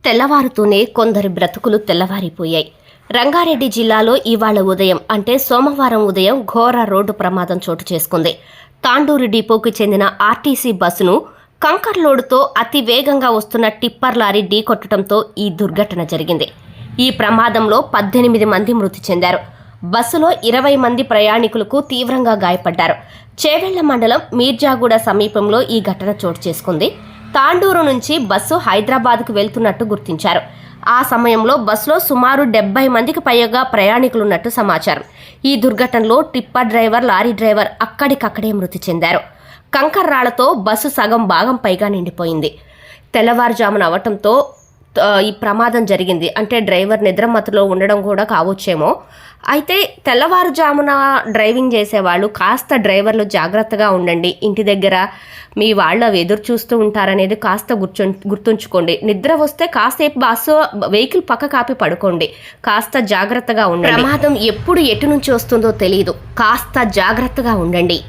తెల్లవారుతూనే కొందరి బ్రతుకులు తెల్లవారిపోయాయి. రంగారెడ్డి జిల్లాలో ఇవాళ ఉదయం అంటే సోమవారం ఉదయం ఘోర రోడ్డు ప్రమాదం చోటు చేసుకుంది. తాండూరు డిపోకి చెందిన ఆర్టీసీ బస్సును కంకర్ లోడుతో అతి వేగంగా వస్తున్న టిప్పర్ లారీ ఢీకొట్టడంతో ఈ దుర్ఘటన జరిగింది. ఈ ప్రమాదంలో 18 మంది మృతి చెందారు. బస్సులో 20 మంది ప్రయాణికులకు తీవ్రంగా గాయపడ్డారు. చేవెళ్ల మండలం మీర్జాగూడ సమీపంలో ఈ ఘటన చోటు చేసుకుంది. తాండూరు నుంచి బస్సు హైదరాబాద్కు వెళ్తున్నట్టు గుర్తించారు. ఆ సమయంలో బస్సులో సుమారు 70 మందికి పైగా ప్రయాణికులున్నట్టు సమాచారం. ఈ దుర్ఘటనలో టిప్పర్ డ్రైవర్, లారీ డ్రైవర్ అక్కడికక్కడే మృతి చెందారు. కంకర్ రాళ్లతో బస్సు సగం భాగం పైగా నిండిపోయింది. తెల్లవారుజామున అవటంతో ఈ ప్రమాదం జరిగింది. అంటే డ్రైవర్ నిద్రమత్తులో ఉండడం కూడా కావచ్చేమో. అయితే తెల్లవారుజామున డ్రైవింగ్ చేసేవాళ్ళు కాస్త డ్రైవర్లు జాగ్రత్తగా ఉండండి. ఇంటి దగ్గర మీ వాళ్ళు అవి ఎదురు చూస్తూ ఉంటారనేది కాస్త గుర్తుంచుకోండి. నిద్ర వస్తే కాసేపు బస్సు వెహికల్ పక్క కాపి పడుకోండి. కాస్త జాగ్రత్తగా ఉండండి. ప్రమాదం ఎప్పుడు ఎటు నుంచి వస్తుందో తెలియదు. కాస్త జాగ్రత్తగా ఉండండి.